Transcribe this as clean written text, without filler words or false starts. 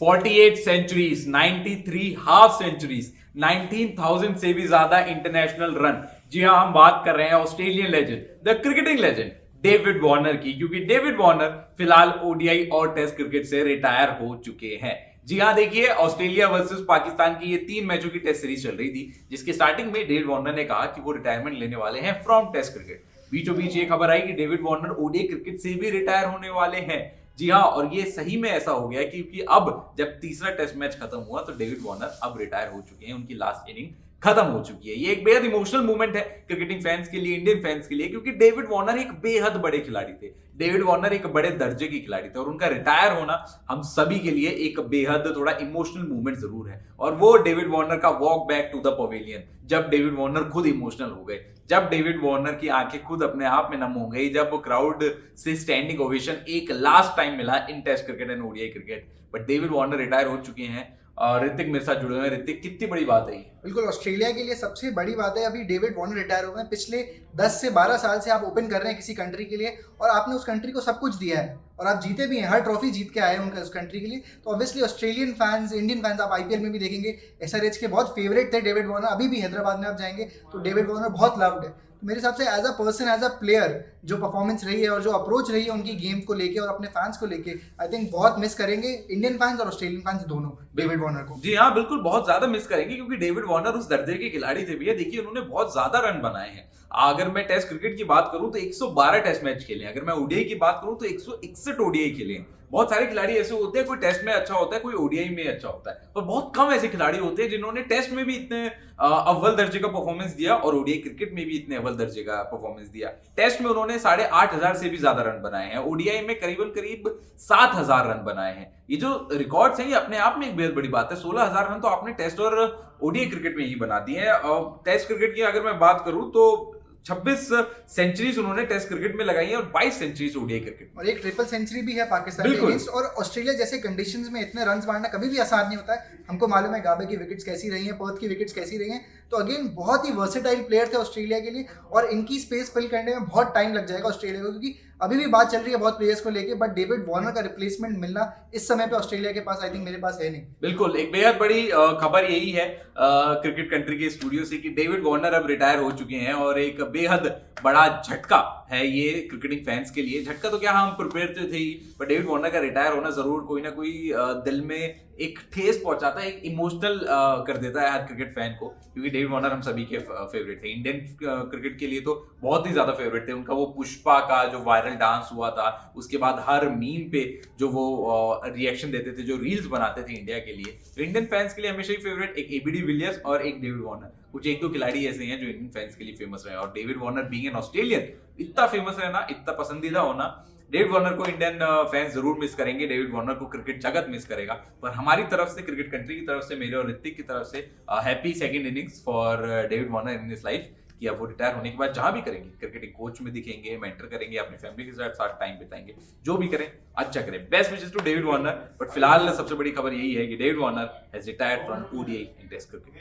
48 centuries, 93 half centuries, 19,000 से भी ज्यादा इंटरनेशनल रन। जी हाँ, हम बात कर रहे हैं Australian legend, the cricketing legend David Warner की, क्योंकि डेविड वार्नर फिलहाल ओडीआई और टेस्ट क्रिकेट से रिटायर हो चुके हैं। जी हाँ, देखिए ऑस्ट्रेलिया वर्सेस पाकिस्तान की ये 3 मैचों की टेस्ट सीरीज चल रही थी, जिसके स्टार्टिंग में डेविड वार्नर ने कहा कि वो रिटायरमेंट लेने वाले हैं फ्रॉम टेस्ट क्रिकेट। बीचों बीच ये खबर आई कि डेविड वार्नर ओडीआई क्रिकेट से भी रिटायर होने वाले हैं। जी हाँ, और ये सही में ऐसा हो गया क्योंकि अब जब तीसरा टेस्ट मैच खत्म हुआ तो डेविड वार्नर अब रिटायर हो चुके हैं, उनकी लास्ट इनिंग खत्म हो चुकी है। ये एक बेहद इमोशनल मूवमेंट है क्रिकेटिंग फैंस के लिए, इंडियन फैंस के लिए, क्योंकि डेविड वार्नर एक बेहद बड़े खिलाड़ी थे, डेविड वार्नर एक बड़े दर्जे के खिलाड़ी थे और उनका रिटायर होना हम सभी के लिए एक बेहद थोड़ा इमोशनल मूवमेंट जरूर है। और वो डेविड वार्नर का walk back to the pavilion, जब डेविड वार्नर खुद इमोशनल हो गए, जब डेविड वार्नर की आंखें खुद अपने आप में नम हो गई, जब क्राउड से स्टैंडिंग ओवेशन एक लास्ट टाइम मिला in test cricket and ODI cricket. But David Warner retire हो चुके हैं और ऋतिक मेरे साथ जुड़े हुए हैं। ऋतिक, कितनी बड़ी बात है ये? बिल्कुल, ऑस्ट्रेलिया के लिए सबसे बड़ी बात है अभी डेविड वार्नर रिटायर हो गए। पिछले 10 से 12 साल से आप ओपन कर रहे हैं किसी कंट्री के लिए और आपने उस कंट्री को सब कुछ दिया है और आप जीते भी हैं, हर ट्रॉफी जीत के आए हैं उनका उस कंट्री के लिए। तो obviously Australian fans, Indian fans, आप आईपीएल में भी देखेंगे एसआरएच के बहुत फेवरेट थे डेविड वार्नर। अभी भी हैदराबाद में आप जाएंगे तो डेविड वार्नर बहुत लव्ड है। तो मेरे हिसाब से as a person, as a player, जो परफॉर्मेंस रही है और जो अप्रोच रही है उनकी गेम को लेके और अपने फैंस को लेके, आई थिंक बहुत मिस करेंगे इंडियन फैंस और ऑस्ट्रेलियन फैंस दोनों डेविड वार्नर को। जी हाँ, बिल्कुल बहुत ज्यादा मिस करेंगे क्योंकि डेविड वार्नर उस दर्जे के खिलाड़ी थे भैया। देखिए उन्होंने बहुत ज्यादा रन बनाए हैं। अगर मैं टेस्ट क्रिकेट की बात करूं तो 112 टेस्ट मैच खेले। अगर मैं ओडीआई की बात करूं तो 161 ओडीआई खेले। बहुत सारे खिलाड़ी ऐसे होते हैं, कोई टेस्ट में अच्छा होता है, कोई ओडीआई में अच्छा होता है, पर बहुत कम ऐसे खिलाड़ी होते हैं जिन्होंने टेस्ट में भी इतने अव्वल दर्जे का परफॉर्मेंस दिया और ओडीआई क्रिकेट में भी इतने अव्वल दर्जे का परफॉर्मेंस दिया। टेस्ट में उन्होंने 8,500 से भी ज्यादा रन बनाए हैं, ओडीआई में करीब 7,000 रन बनाए हैं। ये जो रिकॉर्ड्स हैं ये अपने आप में एक बेहद बड़ी बात है। 16,000 रन तो आपने टेस्ट और ओडीआई क्रिकेट में ही बना दिए हैं। टेस्ट क्रिकेट की अगर मैं बात करूं तो 26 सेंचुरीज उन्होंने टेस्ट क्रिकेट में लगाई है और 22 सेंचुरीज ओडीआई क्रिकेट में, और एक ट्रिपल सेंचुरी भी है पाकिस्तान के अगेंस्ट। और ऑस्ट्रेलिया जैसे कंडीशंस में इतने रन्स मारना कभी भी आसान नहीं होता है। हमको मालूम है गाबे की विकेट्स कैसी रही हैं, पर्थ की विकेट्स कैसी रही हैं। तो अगेन बहुत ही वर्सेटाइल प्लेयर थे ऑस्ट्रेलिया के लिए और इनकी स्पेस फिल करने में बहुत टाइम लग जाएगा ऑस्ट्रेलिया को, क्योंकि अभी भी बात चल रही है बहुत प्लेयर्स को लेके। बट डेविड वार्नर का रिप्लेसमेंट मिलना इस समय पे ऑस्ट्रेलिया के पास, आई थिंक मेरे पास है नहीं। बिल्कुल, एक बेहद बड़ी खबर यही है क्रिकेट कंट्री के स्टूडियो से कि डेविड वार्नर अब रिटायर हो चुके हैं और एक बेहद बड़ा झटका है ये क्रिकेटिंग फैंस के लिए। झटका तो क्या, हम प्रिपेयर तो थे ही, पर डेविड वार्नर का रिटायर होना जरूर कोई ना कोई दिल में एक ठेस पहुंचाता है, एक इमोशनल कर देता है हर क्रिकेट फैन को, क्योंकि डेविड वार्नर हम सभी के फेवरेट थे। इंडियन क्रिकेट के लिए तो बहुत ही ज्यादा फेवरेट थे। उनका वो पुष्पा का जो वायरल डांस हुआ था, उसके बाद हर मीम पे जो वो रिएक्शन देते थे, जो रील्स बनाते थे इंडिया के लिए, तो इंडियन फैंस के लिए हमेशा ही फेवरेट एक एबीडी विलियर्स और एक डेविड वार्नर। कुछ एक दो खिलाड़ी ऐसे हैं जो इंडियन फैंस के लिए फेमस रहे, और David Warner being an Australian इतना फेमस रहना, इतना पसंदीदा होना, डेविड वार्नर को इंडियन फैंस जरूर मिस करेंगे। डेविड वार्नर को क्रिकेट जगत मिस करेगा। पर हमारी तरफ से, क्रिकेट कंट्री की तरफ से, मेरे और ऋतिक की तरफ से happy second innings for David Warner in his life, कि अब वो रिटायर होने के बाद जहां भी करेंगे, क्रिकेटिंग कोच में दिखेंगे, मेंटर करेंगे, अपनी फैमिली के साथ टाइम बिताएंगे, जो भी करें अच्छा करें। Best wishes to David Warner. But फिलहाल सबसे बड़ी खबर यही है कि David Warner has retired from ODI in test cricket.